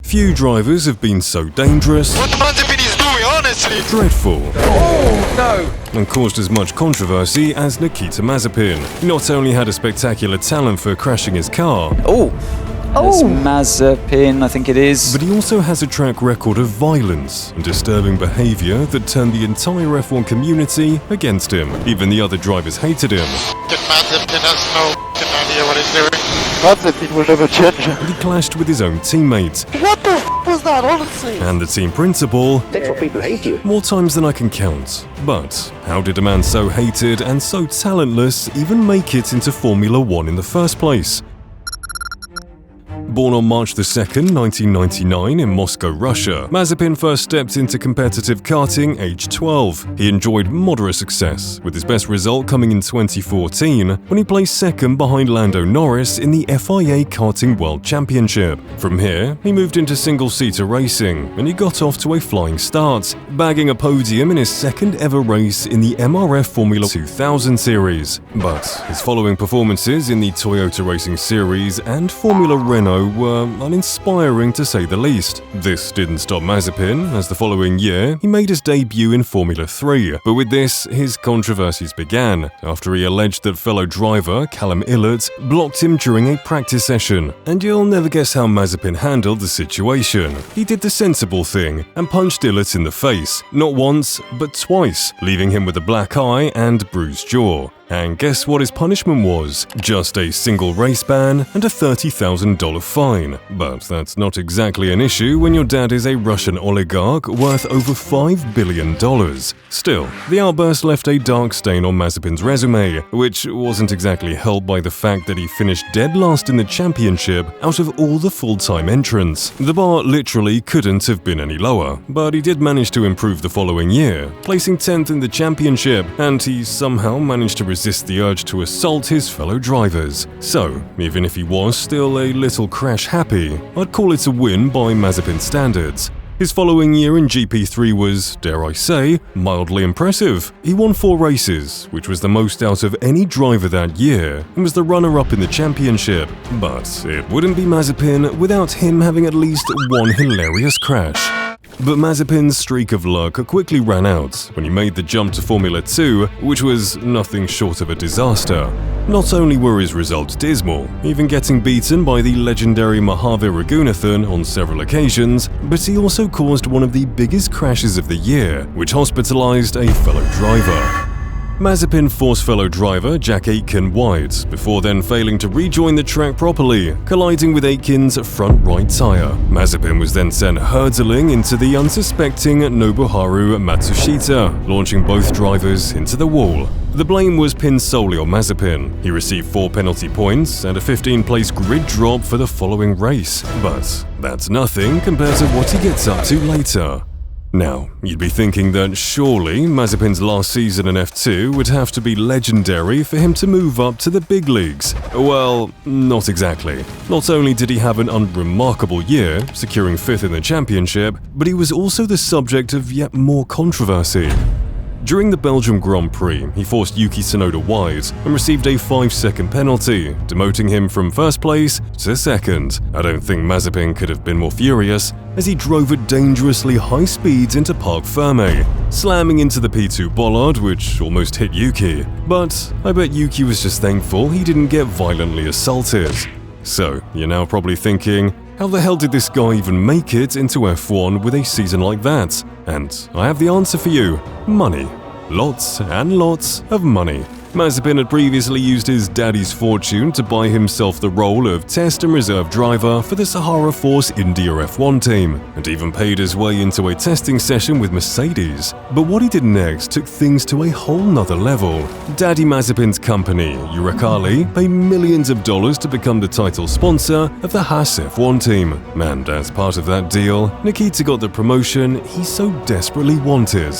Few drivers have been so dangerous, What Mazepin is doing, honestly? dreadful, Oh, no! and caused as much controversy as Nikita Mazepin. He not only had a spectacular talent for crashing his car, That's Mazepin, I think it is. but he also has a track record of violence and disturbing behavior that turned the entire F1 community against him. Even the other drivers hated him. Mazepin has no idea what he's doing. Mazepin will never change. But he clashed with his own teammates What the was that, honestly? and the team principal That's what people hate you. more times than I can count. But how did a man so hated and so talentless even make it into Formula 1 in the first place? Born on March 2nd, 1999 in Moscow, Russia, Mazepin first stepped into competitive karting aged 12. He enjoyed moderate success, with his best result coming in 2014 when he placed second behind Lando Norris in the FIA Karting World Championship. From here, he moved into single-seater racing, and he got off to a flying start, bagging a podium in his second ever race in the MRF Formula 2000 series. But his following performances in the Toyota Racing Series and Formula Renault were uninspiring to say the least. This didn't stop Mazepin, as the following year he made his debut in Formula 3. But with this, his controversies began, after he alleged that fellow driver Callum Ilott blocked him during a practice session. And you'll never guess how Mazepin handled the situation. He did the sensible thing and punched Ilott in the face, not once, but twice, leaving him with a black eye and bruised jaw. And guess what his punishment was? Just a single race ban and a $30,000 fine. But that's not exactly an issue when your dad is a Russian oligarch worth over $5 billion. Still, the outburst left a dark stain on Mazepin's resume, which wasn't exactly helped by the fact that he finished dead last in the championship out of all the full-time entrants. The bar literally couldn't have been any lower, but he did manage to improve the following year, placing 10th in the championship, and he somehow managed to resist the urge to assault his fellow drivers. So, even if he was still a little crash-happy, I'd call it a win by Mazepin standards. His following year in GP3 was, dare I say, mildly impressive. He won 4 races, which was the most out of any driver that year, and was the runner-up in the championship. But it wouldn't be Mazepin without him having at least one hilarious crash. But Mazepin's streak of luck quickly ran out when he made the jump to Formula 2, which was nothing short of a disaster. Not only were his results dismal, even getting beaten by the legendary Mahavir Raghunathan on several occasions, but he also caused one of the biggest crashes of the year, which hospitalized a fellow driver. Mazepin forced fellow driver Jack Aitken wide, before then failing to rejoin the track properly, colliding with Aitken's front right tyre. Mazepin was then sent hurtling into the unsuspecting Nobuharu Matsushita, launching both drivers into the wall. The blame was pinned solely on Mazepin. He received 4 penalty points and a 15-place grid drop for the following race. But that's nothing compared to what he gets up to later. Now, you'd be thinking that surely Mazepin's last season in F2 would have to be legendary for him to move up to the big leagues. Well, not exactly. Not only did he have an unremarkable year, securing 5th in the championship, but he was also the subject of yet more controversy. During the Belgium Grand Prix, he forced Yuki Tsunoda wide and received a 5-second penalty, demoting him from first place to second. I don't think Mazepin could have been more furious, as he drove at dangerously high speeds into Parc Ferme, slamming into the P2 bollard, which almost hit Yuki. But I bet Yuki was just thankful he didn't get violently assaulted. So, you're now probably thinking, how the hell did this guy even make it into F1 with a season like that? And I have the answer for you: money. Lots and lots of money. Mazepin had previously used his daddy's fortune to buy himself the role of test and reserve driver for the Sahara Force India F1 team, and even paid his way into a testing session with Mercedes. But what he did next took things to a whole nother level. Daddy Mazepin's company, Uralkali, paid millions of dollars to become the title sponsor of the Haas F1 team. And as part of that deal, Nikita got the promotion he so desperately wanted.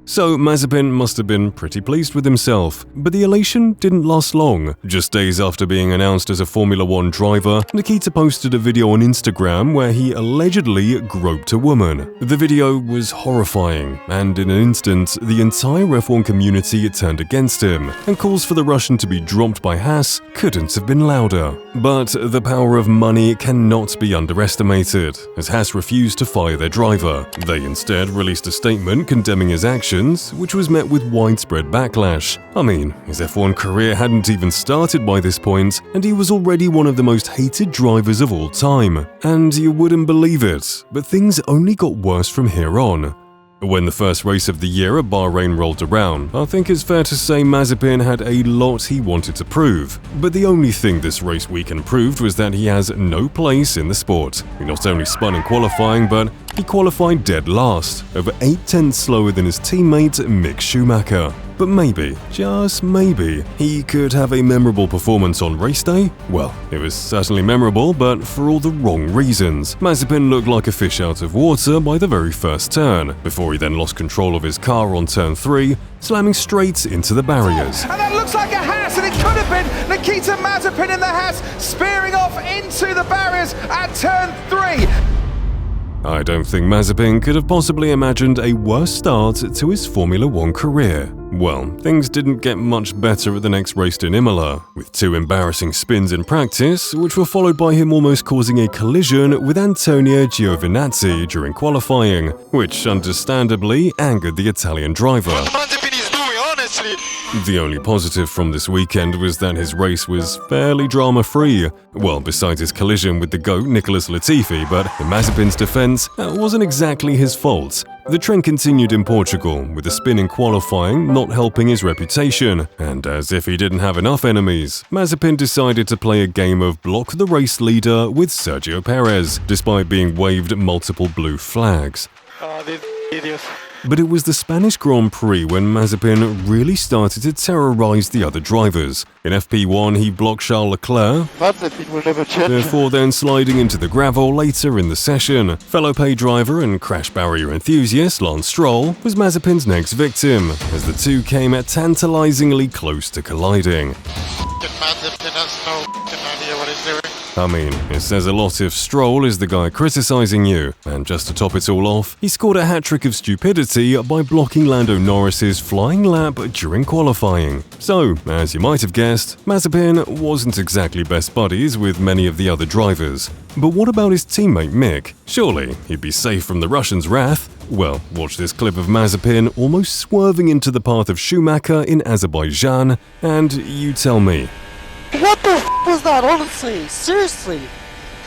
So Mazepin must have been pretty pleased with himself, but the elation didn't last long. Just days after being announced as a Formula One driver, Nikita posted a video on Instagram where he allegedly groped a woman. The video was horrifying, and in an instant, the entire F1 community turned against him, and calls for the Russian to be dropped by Haas couldn't have been louder. But the power of money cannot be underestimated, as Haas refused to fire their driver. They instead released a statement condemning his actions, which was met with widespread backlash. I mean, his F1 career hadn't even started by this point, and he was already one of the most hated drivers of all time. And you wouldn't believe it, but things only got worse from here on. When the first race of the year at Bahrain rolled around, I think it's fair to say Mazepin had a lot he wanted to prove. But the only thing this race weekend proved was that he has no place in the sport. He not only spun in qualifying, but he qualified dead last, over 8/10 slower than his teammate Mick Schumacher. But maybe, just maybe, he could have a memorable performance on race day? Well, it was certainly memorable, but for all the wrong reasons. Mazepin looked like a fish out of water by the very first turn, before he then lost control of his car on turn 3, slamming straight into the barriers. And that looks like a Haas, and it could have been Nikita Mazepin in the Haas, spearing off into the barriers at turn 3. I don't think Mazepin could have possibly imagined a worse start to his Formula One career. Well, things didn't get much better at the next race in Imola, with 2 embarrassing spins in practice, which were followed by him almost causing a collision with Antonio Giovinazzi during qualifying, which understandably angered the Italian driver. Mazepin is doing, honestly. The only positive from this weekend was that his race was fairly drama-free. Well, besides his collision with the GOAT Nicholas Latifi, but in Mazepin's defense, that wasn't exactly his fault. The trend continued in Portugal, with the spin in qualifying not helping his reputation, and as if he didn't have enough enemies, Mazepin decided to play a game of block the race leader with Sergio Perez, despite being waved multiple blue flags. Oh, these idiots. But it was the Spanish Grand Prix when Mazepin really started to terrorize the other drivers. In FP1, he blocked Charles Leclerc, Mazepin will never change. before then sliding into the gravel later in the session. Fellow pay driver and crash barrier enthusiast Lance Stroll was Mazepin's next victim, as the two came at tantalizingly close to colliding. Mazepin has no idea what he's doing. I mean, it says a lot if Stroll is the guy criticizing you. And just to top it all off, he scored a hat-trick of stupidity by blocking Lando Norris's flying lap during qualifying. So, as you might have guessed, Mazepin wasn't exactly best buddies with many of the other drivers. But what about his teammate Mick? Surely he'd be safe from the Russians' wrath? Well, watch this clip of Mazepin almost swerving into the path of Schumacher in Azerbaijan, and you tell me. What the was that, honestly? Seriously?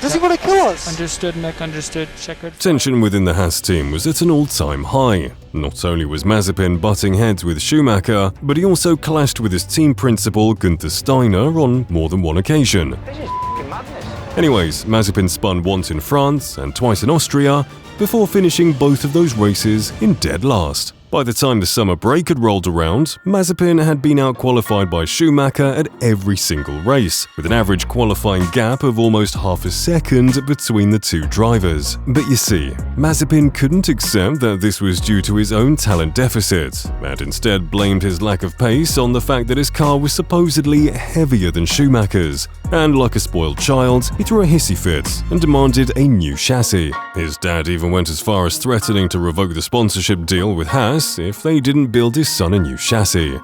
Does he want to kill us? Understood, Mick, understood. Checkered. Tension within the Haas team was at an all-time high. Not only was Mazepin butting heads with Schumacher, but he also clashed with his team principal Günther Steiner on more than one occasion. This is f***ing madness. Anyways, Mazepin spun once in France and twice in Austria, before finishing both of those races in dead last. By the time the summer break had rolled around, Mazepin had been out-qualified by Schumacher at every single race, with an average qualifying gap of almost half a second between the two drivers. But you see, Mazepin couldn't accept that this was due to his own talent deficit, and instead blamed his lack of pace on the fact that his car was supposedly heavier than Schumacher's. And like a spoiled child, he threw a hissy fit and demanded a new chassis. His dad even went as far as threatening to revoke the sponsorship deal with Haas if they didn't build his son a new chassis.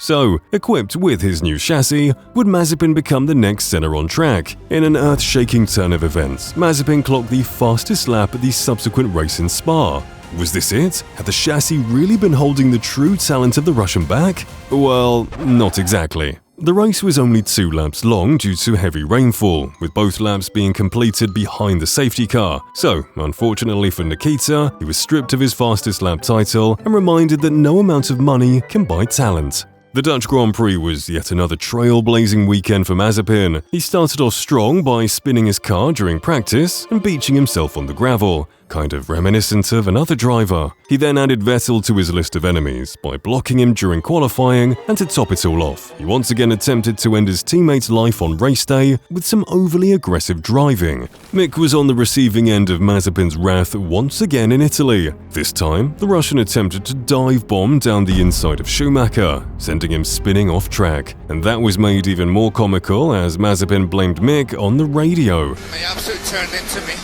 So, equipped with his new chassis, would Mazepin become the next center on track? In an earth-shaking turn of events, Mazepin clocked the fastest lap at the subsequent race in Spa. Was this it? Had the chassis really been holding the true talent of the Russian back? Well, not exactly. The race was only 2 laps long due to heavy rainfall, with both laps being completed behind the safety car. So, unfortunately for Nikita, he was stripped of his fastest lap title and reminded that no amount of money can buy talent. The Dutch Grand Prix was yet another trailblazing weekend for Mazepin. He started off strong by spinning his car during practice and beaching himself on the gravel, kind of reminiscent of another driver. He then added Vettel to his list of enemies by blocking him during qualifying, and to top it all off, he once again attempted to end his teammate's life on race day with some overly aggressive driving. Mick was on the receiving end of Mazepin's wrath once again in Italy. This time, the Russian attempted to dive bomb down the inside of Schumacher, sending him spinning off track. And that was made even more comical as Mazepin blamed Mick on the radio. They absolutely turned into me.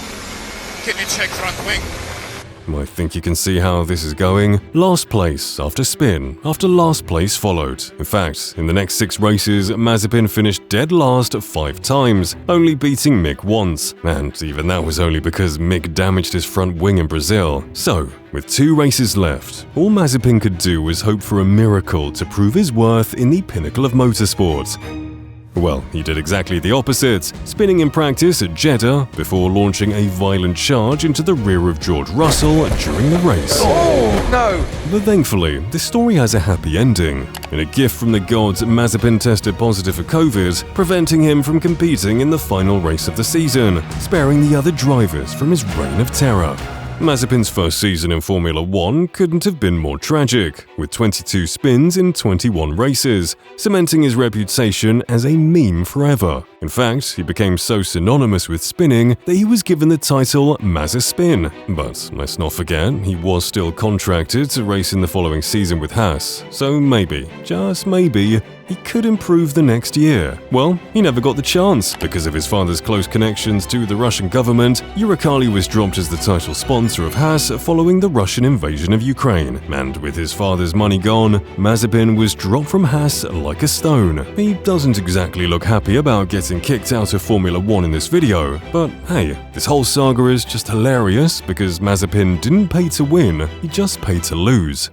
Can you check front wing? I think you can see how this is going. Last place after spin after last place followed. In fact, in the next 6 races, Mazepin finished dead last 5 times, only beating Mick once. And even that was only because Mick damaged his front wing in Brazil. So, with 2 races left, all Mazepin could do was hope for a miracle to prove his worth in the pinnacle of motorsport. Well, he did exactly the opposite, spinning in practice at Jeddah before launching a violent charge into the rear of George Russell during the race. Oh, no! But thankfully, this story has a happy ending. In a gift from the gods, Mazepin tested positive for COVID, preventing him from competing in the final race of the season, sparing the other drivers from his reign of terror. Mazepin's first season in Formula 1 couldn't have been more tragic, with 22 spins in 21 races, cementing his reputation as a meme forever. In fact, he became so synonymous with spinning that he was given the title Mazespin. But let's not forget, he was still contracted to race in the following season with Haas, so maybe, just maybe, he could improve the next year. Well, he never got the chance. Because of his father's close connections to the Russian government, Uralkali was dropped as the title sponsor of Haas following the Russian invasion of Ukraine. And with his father's money gone, Mazepin was dropped from Haas like a stone. He doesn't exactly look happy about getting kicked out of Formula 1 in this video, but hey, this whole saga is just hilarious because Mazepin didn't pay to win, he just paid to lose.